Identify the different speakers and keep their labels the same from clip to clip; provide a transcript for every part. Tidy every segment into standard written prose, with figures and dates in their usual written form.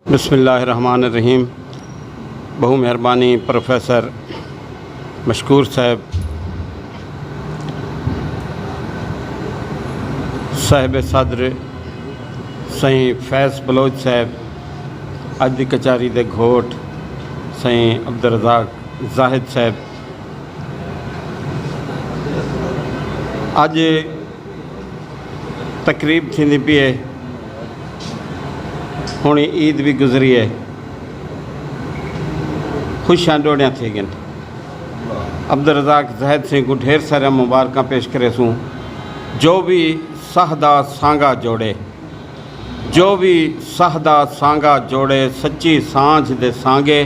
Speaker 1: बिस्मिल्लाहिर्रहमानिर्रहीम। बहु मेहरबानी प्रोफेसर मशकूर साहब, साहिब सदर सही फैज़ बलोच साहब, अज दी कचारी दे घोट सही अब्दुल रज़ाक ज़ाहिद साहब। अज तकरीब थी पी है, हुण ईद भी गुजरी है, खुशियां डोड़ियाँ थी गई। अब्दुल रज़ाक ज़ाहिद सिंह को ढेर सारा मुबारक पेश करे सूँ। जो भी सहदा सांगा जोड़े, जो भी सहदा सांगा जोड़े, सच्ची सांझ दे सांगे,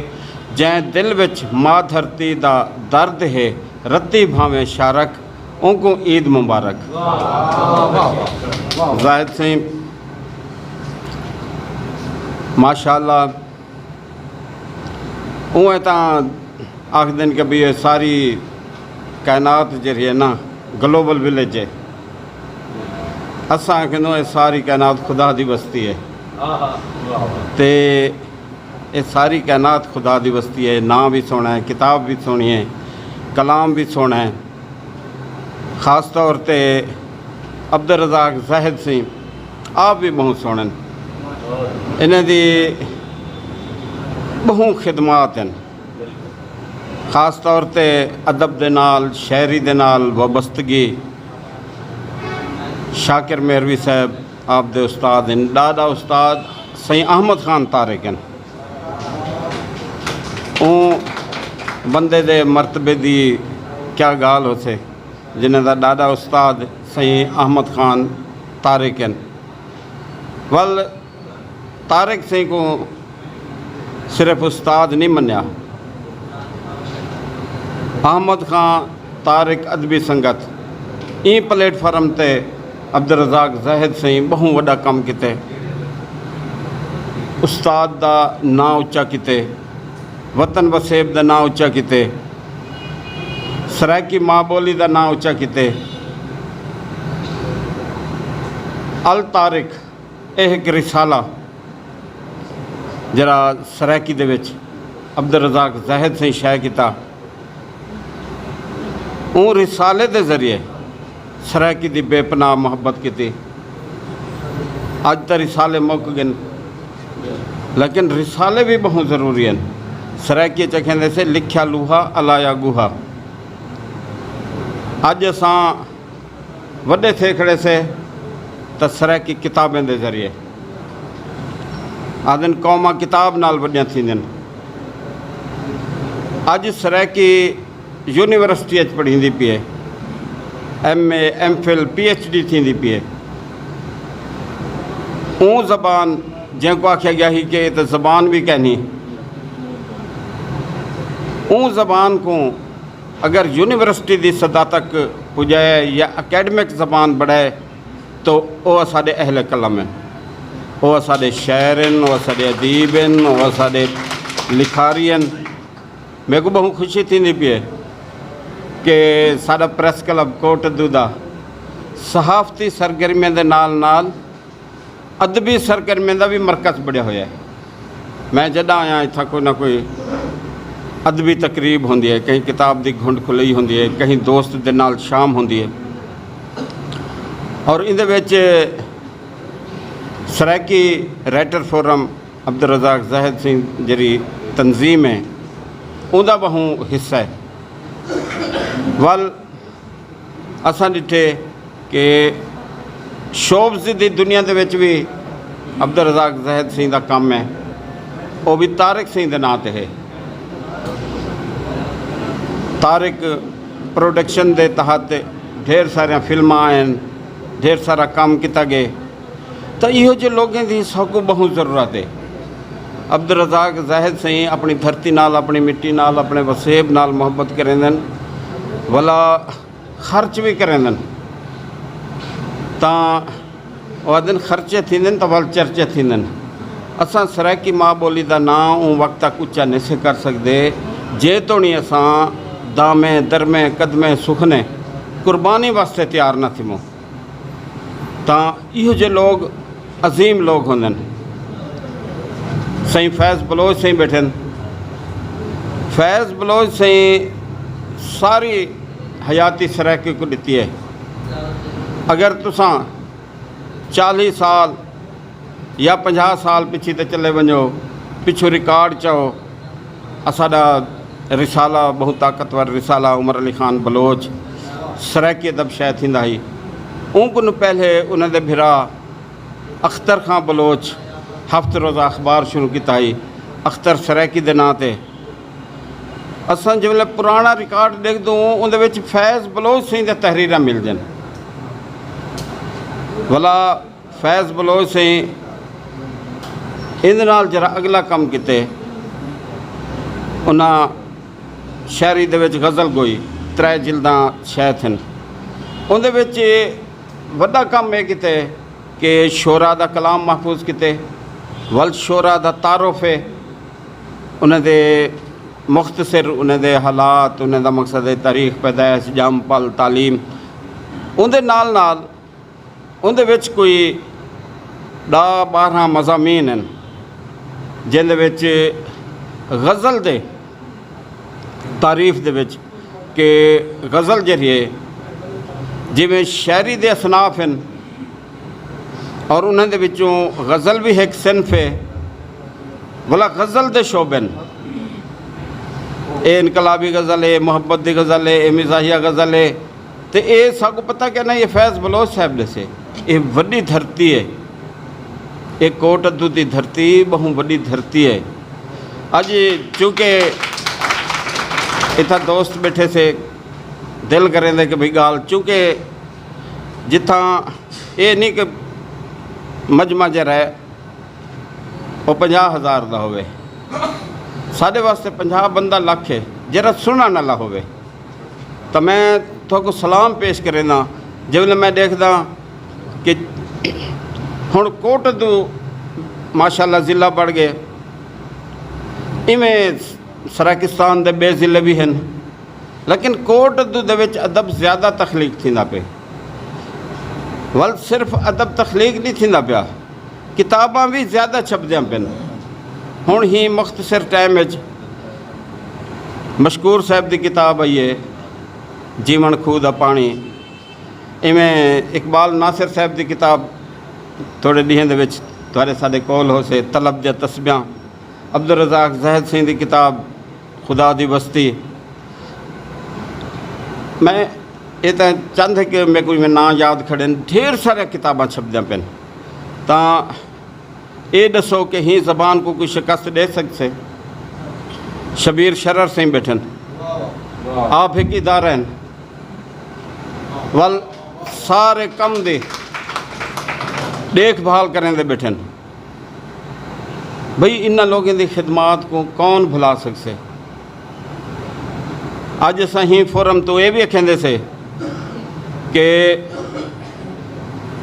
Speaker 1: जैं दिल विच माँ धरती दा दर्द है, रत्ती भावें शारक, उनको ईद मुबारक। ज़ाहिद सिंह माशाअल्लाह उवें तां आखदे कि भी ये सारी कायनात जी है ना ग्लोबल विलेज है। असां कहंदो ये सारी कायनात खुदा दी बस्ती है, तो ये सारी कायनात खुदा दी बस्ती है। नाम भी सोना है, किताब भी सोनी है, कलाम भी सोना है। ख़ास तौर पर अब्दुल रज़ाक ज़ाहिद सिंह आप भी बहुत सोहने, इन्हां दी बहु खिदमात हैं। ख़ास तौर पर अदब दे नाल, शायरी दे नाल वाबस्तगी। शाकिर मेहरवी साहब आप दे उस्ताद हैं, डाडा उस्ताद सही अहमद खान तारिक हैं। बंदे दे मरतबे दी क्या गाल हो से, जिन्हें दा डाडा उस्ताद सही अहमद खान तारिक हैं। वल तारिक सिंह को सिर्फ उस्ताद नहीं मन्या, अहमद खान तारिक अदबी संगत ई प्लेटफॉर्म ते अब्दुल रज़ाक ज़ाहिद सिंह बहु वड्डा कम किते। उस्ताद दा नां उच्चा किते, वतन वसेब दा नां उच्चा किते, सरायकी माँ बोली दा नां उच्चा किते। अल तारिक यह एक रिसाला जरा सरायकी दे विच अब्दुल रज़ाक ज़ाहिद सिंह शाया किया। उन रिसाले के जरिए सरायकी की बेपनाह मुहब्बत की। अज तो रिसाले मुक गए, लेकिन रिसाले भी बहुत ज़रूरी हैं। सरायकी च कहते से लिखा लूहा अलाया गुहा। अज असां वड्डे थे खड़े से तो सरायकी किताबें के जरिए आदन कौमा किताब नाल वड्डियां थींदियां। अज सरायकी यूनिवर्सिटी पढ़ी पी है, MA MPhil PhD थी पी है। ऊँ ज़बान जैको आख्या गया ही कि तो ज़बान भी कहनी, ऊँ ज़बान को अगर यूनिवर्सिटी की सतह तक पुजाए या अकेडमिक ज़बान बढ़ाए तो वह साढ़े अहले कलम है, वह साढ़े शायर हैं, वह साढ़े अदीब हैं, वह साढ़े लिखारी हैं। मेरे को बहुत खुशी थी पी है कि साड़ा प्रेस क्लब कोट दूदा सहाफ़ती सरगर्मियों के नाल नाल अदबी सरगर्मियों का भी मरकज़ बढ़िया होया है। मैं जदा आया इतना कोई ना कोई अदबी तकरीब होंदी है, कहीं किताब की घुंड खुलई होंदी है, कहीं दोस्त के नाल शाम होंदी है। और इहदे विच सरायकी राइटर फोरम अब्दुल रज़ाक ज़ाहिद सिंह जी तंजीम है, उनका बहु हिस्सा है। वल असां डिठे कि शोब्स की दुनिया के विच भी अब्दुल रज़ाक ज़ाहिद सिंह का काम है, वो भी तारिक सिंह के नाम से है। तारिक प्रोडक्शन के तहत ढेर सारिया फिल्मां आन, ढेर सारा काम किया गया। तो इहो जे लोगों की सगो बहुत ज़रूरत है। अब्दुल रज़ाक ज़ाहिद सिंह अपनी धरती नाल, अपनी मिट्टी नाल, अपने वसेब नाल मुहब्बत करेंदन, भला खर्च भी करेंदन। तो दिन खर्चे थींदन तो वल चर्चे थींदन। असां सरायकी माँ बोली का नाम उन वक्त तक उच्चा नहीं कर सकते जे तो नहीं असां दामे दरमे कदमे सुखने कुर्बानी वास्ते तैयार न थीमो। तो इहो जे लोग अजीम लोग होंदन। सही फैज़ बलोच सही बैठे। फैज़ बलोच सही सारी हयाती सराकी को दी है। अगर तुसा 40 साल या 50 साल पिछी ते चले वञो, पिछू रिकॉर्ड चाहो, असाडा रिसाला बहुत ताकतवर रिसाला उमर अली खान बलोच सराकी अदब शायद थींदा ही। उन पहले उन्होंने भिरा अख्तर खां बलोच हफ्त रोज़ा अखबार शुरू किया ही, अख्तर सराकी दे नां ते। असां जिवें पुराना रिकॉर्ड देखदूँ उहदे विच फैज़ बलोच सिंह दी तहरीरां मिल जन। भला फैज़ बलोच सिंह इहदे नाल जरा अगला काम किते, उन्हां शायरी दे विच गज़ल गोई 3 जिल्दां शायद हन। उहदे विच वड्डा काम ये किते कि शोरा दा कलाम महफूज किते, वल शोरा दा तारुफ है, उन्हें मुख्तसर उन्हें हालात, उन्हें मकसद तारीख पैदाइश जाम पल तालीम, उनके नाल नाल उनदे विच कोई 10-12 मज़ामीन हैं जिंदे विच गज़ल दे तारीफ दे विच कि गज़ल जरिए जिमें शायरी दे असनाफ हैं और उन्होंने विचों गज़ल भी एक सिनफ है, भला गज़ल दे शोबे ए इनकलाबी गज़ल है, मुहब्बत दी गज़ल है, मिजाहिया गज़ल है। तो ये सब पता क्या ना, ये फैज़ बलोच साहब ने से ये वड्डी धरती है, एक कोट अद्दू की धरती बहु वड्डी धरती है। अज चूँकि इतना दोस्त बैठे से दिल करें कि भाई गाल चूँकि जिथा ये नहीं कि मजमा जरा है वो 50,000 का होवे, साढ़े वास्ते 50 बंदा लख है, जरा सुनने वाला होवे। तो मैं थोड़ा सलाम पेश करेंदा जिवें मैं देखदा कि हुण कोट अद्दू माशाअल्लाह ज़िला बढ़ गए, इवें सराकिस्तान दे बे ज़िले भी हैं, लेकिन कोट अद्दू दे विच अदब ज़्यादा तखलीक थींदा पे। वल सिर्फ अदब तखलीक नहीं थींदा पिया, किताबां भी ज़्यादा छपदियां पिन। हुण ही मुख्तसर टाइम विच मशकूर साहब की किताब आई है जीवन खूह दा पानी, इवें इकबाल नासिर साहब की किताब थोड़े ॾींहं दे विच तुहाडे साडे कोल हो से तलब जा तस्बियां, अब्दुल रज़ाक ज़ाहिद सिंह की किताब खुदा दी बस्ती। मैं ये तो चंद है कि मेरे को ना याद खड़े, ढेर सारे किताबां छपदियां पिन। तो ये दसो कि ही ज़बान को कोई शिकस्त दे सकते? शबीर शरर सिंह बैठन, आप एक इदारा हैं, वल सारे कम दे देखभाल करें दे बैठन। भाई इन्होंने लोगों की खिदमात को कौन भुला सकते? अज अस ही फोरम तो ये भी आखेंदे से कि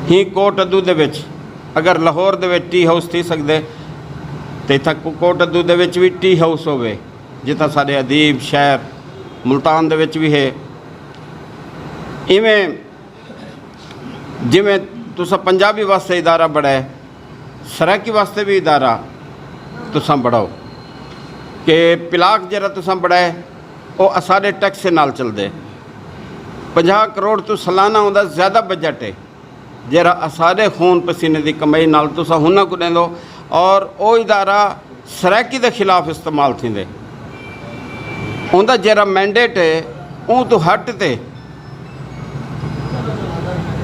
Speaker 1: ही कोट अद्दू दे विच अगर लाहौर दे विच टी हाउस थी सकते तो इतना कोट अद्दू दे विच भी टी हाउस होवे, जितना साढ़े अदीब शहर मुल्तान दे विच भी है। इवें जिमें तुसा पंजाबी वास्ते इदारा बढ़ाए, सराकी वास्ते भी इदारा तुसा बढ़ाओ कि पिलाक जरा तुसा बढ़ाए वो साढ़े टैक्स नाल चलते। 50 करोड़ तो सालाना उनका ज़्यादा बजट है जरा सारे खून पसीने की कमाई नाल तुसा हुना को देंदो, और वो इदारा सराकी के खिलाफ इस्तेमाल थींदे। उनका जरा मैंडेट है उन तो हट ते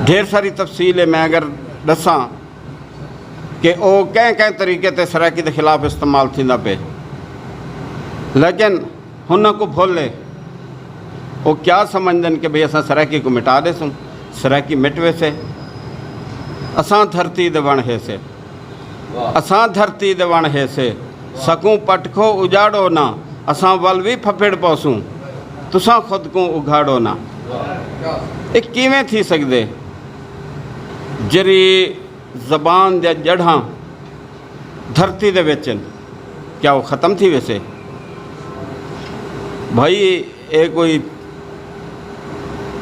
Speaker 1: ढेर सारी तफसील है। मैं अगर दसा कि वो कें तरीके ते सराकी के खिलाफ इस्तेमाल थींदा पे, लेकिन हुन को भोले वो क्या समझदन कि भाई असां सराकी को मिटा देसूँ, सराकी मिट वैसे असां धरती दे वण है से, असां धरती दे वण है से सकूँ पटखो उजाड़ो ना, असां वल भी फफेड़ पौसूँ तुसां खुद को उघाड़ो ना। ये किवें थी सकदे? जरी ज़बान या जड़ां धरती दे विच क्या वो ख़त्म थी वैसे? भाई ये कोई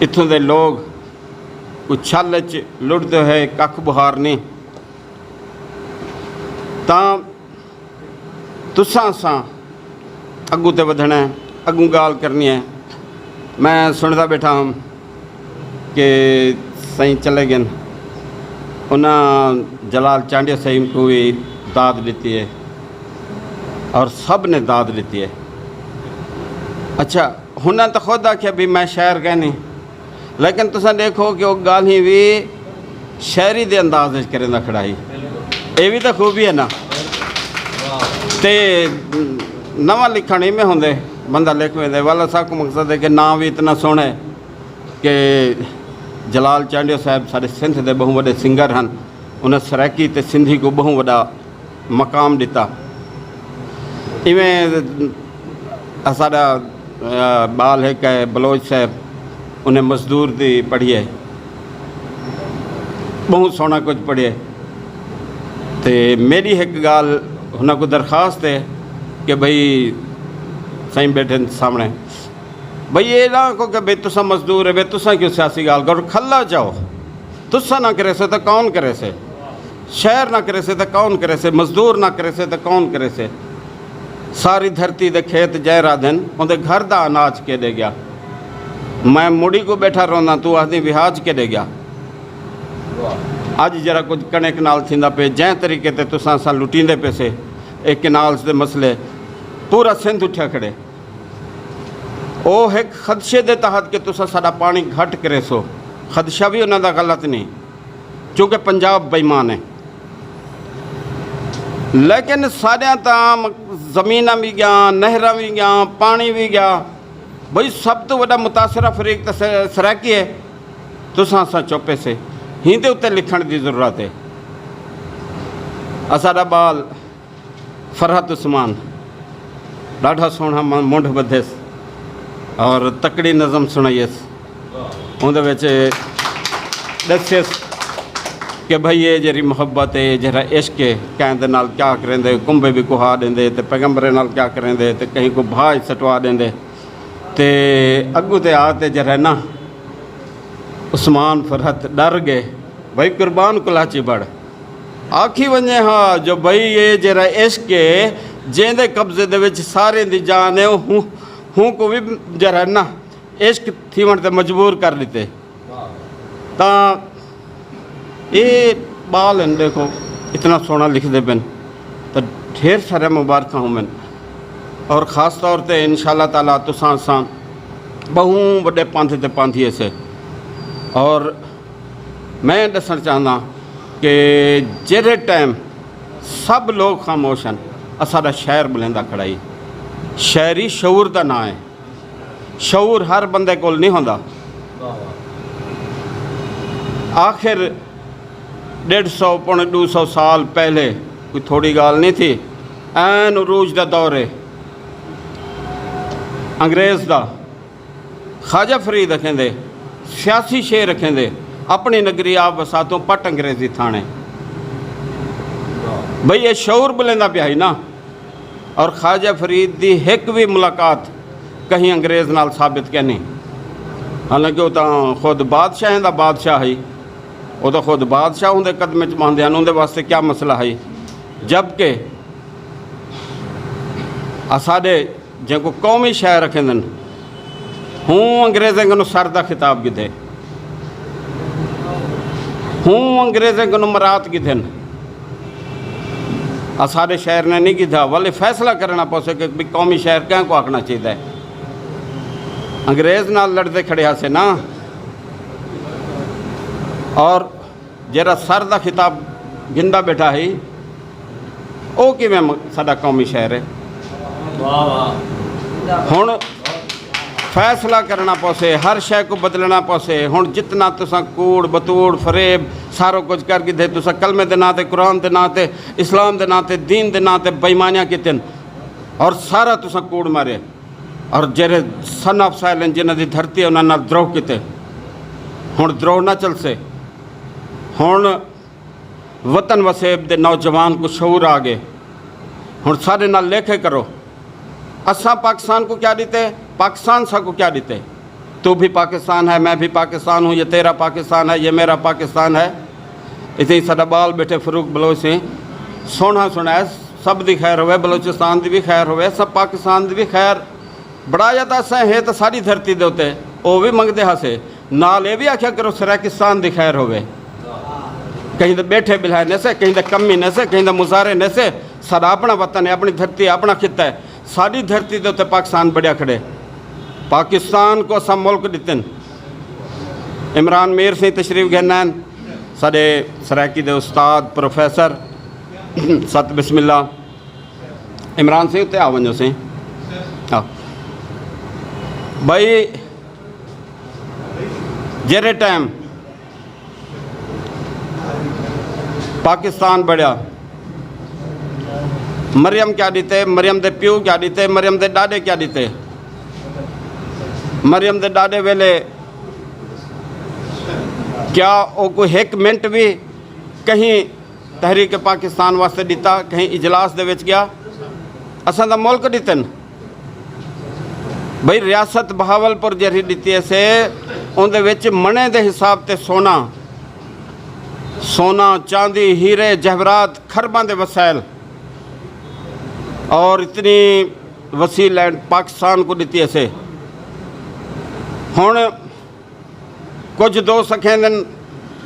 Speaker 1: इत्थों दे लोग कोई छल च लुटते है कख बुहार नहीं। तां तुसां सां अगू ते वधना है, अगू गाल करनी है। मैं सुनता बैठा हूँ कि सही चले गए, उन्हें जलाल चांडिया साईं को भी दाद दी है और सब ने दाद दी है। अच्छा, उन्हें तो खुद आख्या भी मैं शहर कहनी, लेकिन तुसा देखो कि वो गाल ही भी शहरी के अंदाज करें खड़ाई, ये भी तो खूबी है ना। तो नवा लिखण में होंगे बंदा लिख वेंदे, वाला साहब को मकसद है कि नाम भी इतना सोहना है कि जलाल चांडिया साहब साढ़े सिंध के बहु वड्डे सिंगर हैं, उन्हें सराकी ते सिंधी को बहु वड्डा मकाम दिता। इवें साड़ा बाल एक है बलोच साहब, उन्हें मजदूर दी पढ़ी है, बहुत सोहना कुछ पढ़े। तो मेरी एक गाल उन्हें को दरखास्त है कि भाई सही बैठे सामने, भाई ये ना को कि भाई तुसा मजदूर है, भाई तुसा क्यों सियासी गाल करो, खला जाओ। तुसा ना करे से तो कौन करे से, शहर ना करे से तो कौन करे से, मजदूर ना करे से तो कौन करे से। सारी धरती दे खेत जय राधन, उनके घर का अनाज के दे गया। मैं मुड़ी को बैठा रोंदा, तू आदमी विहाज के दे गया। अज जरा कुछ कणिक नाल थींदा पे, जै तरीके ते तुसां सां लुटींदे पे से एक किनाल दे मसले, पूरा सिंध उठिया खड़े। ओ एक खदशे दे तहत कि तुसां साडा पानी घट करे सो, खदशा भी उन्हां दा गलत नहीं, क्योंकि पंजाब बेईमान है। लेकिन साढ़िया तां जमीन भी गया, नहर भी गया, पानी भी गया। भाई सब तो वड्डा मुतासरा फरीक तो सराकी है, तुसां सां चुपे से हिंदे उत्ते लिखण की ज़रूरत है। असाडा बाल फरहत उस्मान ॾाढा सोहना मुंड बधेस और तकड़ी नज़म सुनाईस, उहदे दसेस कि भाई ये जरी मुहब्बत है, जरा इश्क है, कैं दे नाल क्या करेंदे, कुंभे भी कुहा देंदे, ते पैगंबरे नाल क्या करेंदे, ते कहीं को भाज सटवा देंदे। ते अगू ते आते जरा ना उस्मान फरहत डर गए, भाई कुर्बान कुलाची बड़ आखी वने। हाँ जो भाई ये जरा इश्क है जेंदे कब्जे दे विच सारे दी जान है, हूँ को भी जरा ना इश्क थीवण ते मजबूर कर दिते। ता ये बाल हैं देखो इतना सोहना लिखते पेन, तो ढेर सारे मुबारक हूँ मैं। और ख़ास तौर पर इंशाअल्लाह ताला तुसां सां बहु वड्डे पंथ ते पंथीअ से। और मैं दसण चाहना कि जहिड़े टाइम सब लोग खामोश हैं, असाडा शहर बुलंदा खड़ाई। शहरी शऊर का ना है, शऊर हर बंदे कोल नहीं होंदा। आखिर 150 पौने 200 साल पहले कोई थोड़ी गाल नहीं थी, ऐन उरूज का दौर है अंग्रेज़ का। ख्वाजा फरीद रखेंदे सियासी शेर रखेंदे, अपनी नगरी आप वसातों पट अंग्रेजी थाने। भाई ये शऊर बुलंदा पिया ही ना। और ख्वाजा फरीद की एक भी मुलाकात कहीं अंग्रेज़ नाल साबित क्या नहीं, हालांकि वो तो खुद बादशाह का बादशाह ही, वो तो खुद बादशाह उनके कदम च मानते हैं, उनके वास्ते क्या मसला है। जबकि साढ़े जो कौमी शहर रखेंदन, हूँ अंग्रेज़ें को सर का खिताब किथे, हूँ अंग्रेज़ें को मरात किथे, साढ़े शहर ने नहीं किया। वाले फैसला करना पौसे कि भी कौमी शहर क्या को आखना चाहिए। अंग्रेज़ नाल लड़ते खड़े से ना। और जरा सर का खिताब गिंदा बैठा ही, वो किवें साडा कौमी शहर है। हुण फैसला करना पौसे, हर शय को बदलना पौसे। हुण जितना तुसा कूड़ बतूड़ फरेब सारो कुछ करके दे, तुसा कलमे के नाते, कुरान के नाते, इस्लाम के नाते, दीन के नाते बेईमानियां कीतिन और सारा तुसा कूड़ मारे। और जेरे सन ऑफ साइलेंस जिन्हां दी धरती है उन्हां नाल द्रोह कीते। हुण द्रोह ना चल से, हुण वतन वसेब दे नौजवान को शऊर आ गए। हुण सारे नाल लेखे करो, असा पाकिस्तान को क्या देते, पाकिस्तान सा को क्या देते। तू भी पाकिस्तान है, मैं भी पाकिस्तान हूँ, ये तेरा पाकिस्तान है, ये मेरा पाकिस्तान है। इतनी साडा बाल बैठे फरूक बलोच से सोहना सुनाया सब दी खैर होवे, बलोचिस्तान दी भी खैर होवे, सब पाकिस्तान दी भी खैर बड़ा ज़्यादा असा है तो सारी धरती दे उत्ते वो भी मंगते हसे नाल ये भी आख्या करो सराकिस्तान दी खैर होवे। कहीं तो बैठे बिल्हाए ने से, कहीं तो कमी ने से, कहीं तो मुजारे ने से। सारा अपना वतन है, अपनी धरती है, अपना खिता है। सारी धरती दे उत्ते पाकिस्तान बढ़िया खड़े। पाकिस्तान को सब मुल्क दिते। इमरान मीर सिंह तशरीफ गहना साडे सराकी दे उस्ताद प्रोफैसर सत बिस्मिल्ला इमरान सिंह उत्ते आ वञो सी। हाँ भाई जेरे टाइम पाकिस्तान बढ़िया, मरियम क्या दीते, मरियम दे प्यू क्या दीते, मरियम दे डाडे क्या दीते। मरियम दे डाडे वेले क्या वो कोई एक मिनट भी कहीं तहरीक पाकिस्तान वास्ते दिता, कहीं इजलास दे विच गया। असां दा मुल्क दितन भाई रियासत बहावलपुर जरी दी से उनदे विच मने दे हिसाब ते सोना सोना चांदी हीरे जहरात खरबां दे वसैल और इतनी वसी लैंड पाकिस्तान को दी से। हुण कुछ दोस्त आखेंदन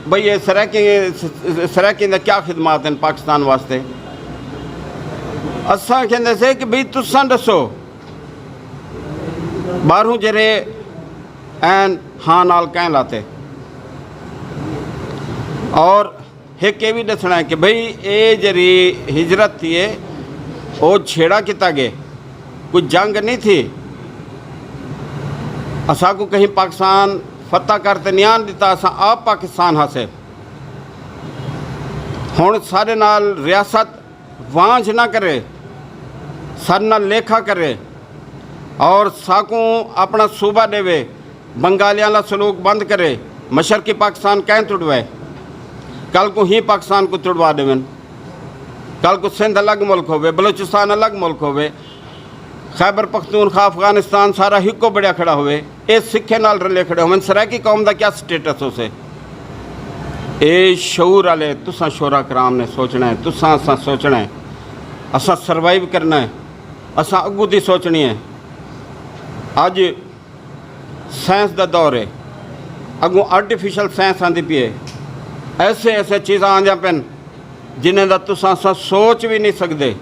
Speaker 1: भाई ये सराकी दा क्या खिदमात हैं पाकिस्तान वास्ते। असां कहंदे से कि भाई तुसां दसो बाहरों जरे एन हाँ नाल कह लाते। और एक ये भी दसना है कि भाई ये जरी हिजरत थी वो छेड़ा किता गए, कोई जंग नहीं थी। असा को कहीं पाकिस्तान फतह करते नहीं आन दिता, असा आप पाकिस्तान हासे। हुण सारे नाल रियासत वांझ ना करे, सारे नाल लेखा करे और साकू अपना सूबा देवे, बंगालियां ला सलूक बंद करे, मशरकी पाकिस्तान कैं तुड़वाए। कल को ही पाकिस्तान को तुड़वा देवन, कल को सिंध अलग मुल्क होवे, बलोचिस्तान अलग मुल्क होवे, खैबर पख्तूनख्वा अफगानिस्तान सारा हिको बढ़िया खड़ा होवे। ये सिखे नाल रले खड़े होवन। सराकी कौम का क्या स्टेटस हो से ये शऊर वाले तुसां शोरा कराम ने सोचना है, तुसां असां सोचना है, असां सर्वाइव करना है, असां अगू दी सोचनी है। अज साइंस का दौर है, अगू आर्टिफिशियल साइंस आती पी है, ऐसे ऐसे चीज़ां आंदियां पैन जिन्हें दा तुसां असां सोच भी नहीं सकते।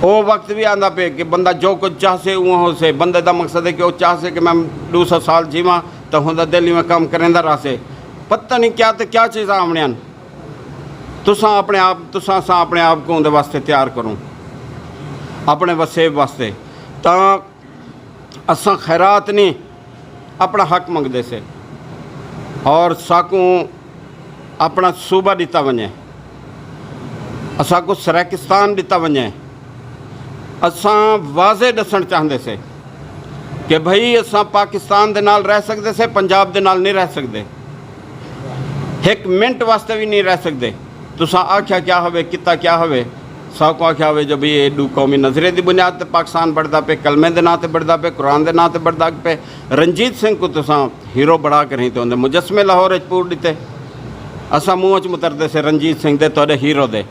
Speaker 1: वो वक्त भी आंदा पे कि बंदा जो कुछ चाह से वो हो से। बंदे का मकसद है कि वो चाह से कि मैं 200 साल जीवा तो होंदा दिल्ली में काम करेंदा रहा से। पता नहीं क्या तो क्या चीज़ां आवणियां। तुसां अपने आप तुसां असां अपने आप को उनके वास्ते तैयार करूँ, अपने वसेब वास्ते। तो असां खैरात नहीं अपना हक मंगते से और साकू अपना सूबा दिता वने, असा को सराकिस्तान दिता वने। असां वाजे दसण चाहते से कि भाई असां पाकिस्तान दे नाल रह सकते से, पंजाब दे नाल नहीं रह सकते, एक मिनट वास्ते भी नहीं रह सकते। तुसां आख्या क्या होवे, किता क्या होवे, सब को आख्या होवे जो भी एडू कौमी नजरे की बुनियाद पर पाकिस्तान बढ़ता पे, कलमे के नाँ से बढ़ता पे, कुरान के नाँ से बढ़ता पे। रंजीत सिंह को तुसां हीरो बढ़ा कर ही तो उन्हें मुजस्मे लाहौर पूर दिते। असा मुँह च मुतरते से रंजीत सिंह दे तुहाडे हीरो दे।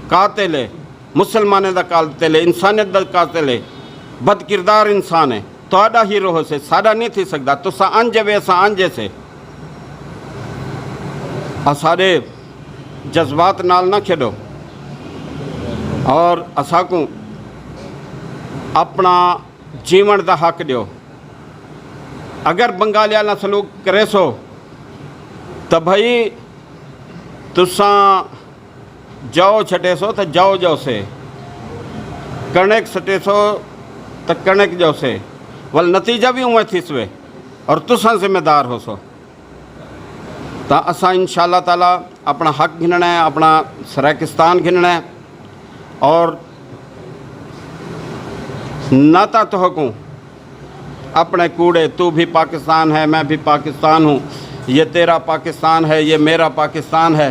Speaker 1: कातिल है, मुसलमाने का कातिल है, इंसानियत का कातिल है, बदकिरदार इंसान है। तुहाडा हीरो हो से साडा नहीं थी सकता। तुसां अंज वे असां अंजे से। सारे जज्बात नाल ना खेडो और असा को अपना जीवन का हक दो। अगर बंगालिया ना सलूक करे सो तो भाई तुसां जाओ छटे सो तो जाओ जाओ से, कणक सटे सो तो कणक जाओ से, वल नतीजा भी उमें थी सवे और तुसां जिम्मेदार हो सो। तो असा इंशाअल्लाह ताला अपना हक गिनना है, अपना सराकिस्तान गिनना है और नाता तो हकूँ अपने कूड़े। तू भी पाकिस्तान है, मैं भी पाकिस्तान हूँ, ये तेरा पाकिस्तान है, ये मेरा पाकिस्तान है।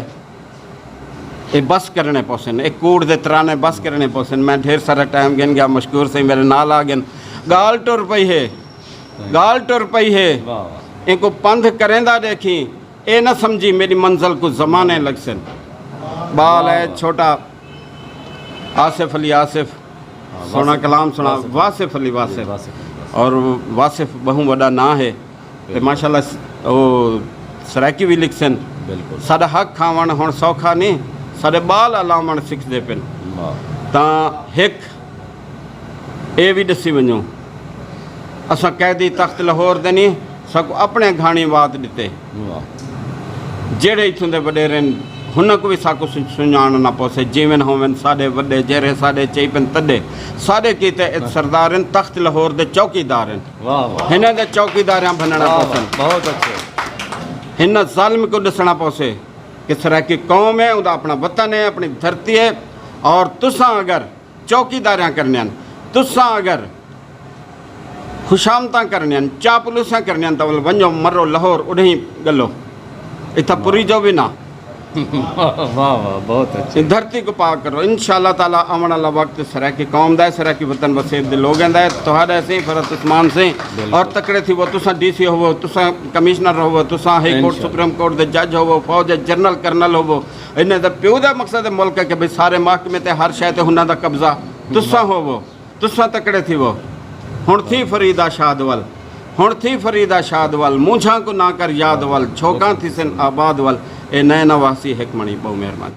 Speaker 1: ये बस करने पोसन, एक कूड़ दे तराने बस करने पोसन। मैं ढेर सारा टाइम गिन गया, मशकूर से मेरे नाल आ गए। गाल टुर पई है, गाल टुर पई है, इनको पंध करेंदा देखी, ये ना समझी मेरी मंजिल को ज़माने लग सन। बाल है छोटा, आसिफ अली आसिफ सोना कलाम सुना वासिफ अली वासिफ और वासिफ बहु वॾा ना है ते माशाल्लाह वो सराकी भी लिखसन
Speaker 2: बिल्कुल
Speaker 1: साडा हक खावण हुण सौखा नहीं साडे बाल अलावण सिखदे पिन तां हिक ए भी दसी वञो असां कैदी तख्त लाहौर दे नहीं सगों अपने घाणी वात दिते जेड़े इथों दे वडेरे हुन को भी साको सुञाण न पोसे जीवन होवन साडे वडे जहिड़े साडे चई पिन तॾे साडे कीते सरदार आहिनि तख्त लाहौर दे चौकीदार आहिनि
Speaker 2: वाह वाह
Speaker 1: हिन दे चौकीदारियां भनणा पोसनि
Speaker 2: बहुत अच्छे
Speaker 1: हिन ज़ालिम को ॾिसणा पोसे कि सराकी कौम है उदा अपना वतन है अपनी धरती है और तुसां अगर चौकीदारियां करनियां तुसां अगर खुशामतां करनियां चापलूसां करनियां त वञो मरो लाहौर उॾही गलो इथां पुरी जो भी ना
Speaker 2: वाह वाह बहुत अच्छे
Speaker 1: धरती को पाक करो इंशाअल्लाह ताला आने वाला वक्त सराकी कौम दा सराकी वतन वसे दे लोग दा तोहाडे से फरत उस्मान से और तकड़े थी वो तुसा डीसी होवो तुसा कमिश्नर होवो तुसा हाई कोर्ट सुप्रीम कोर्ट दे जज होवो फौज जनरल कर्नल होवो इन दा प्यो दा मकसद है मुल्क के भाई सारे महकमे ते हर शय ते हुना दा कब्जा तुसा होवो तुसा तकड़े थी वो हुण थी फरीदा शादवल हुण थी फरीदा शादवल मूंझा को ना कर याद वल छोका थी सिन आबाद वल ए नैना वासी हिकमणी बहु मेहरबानी।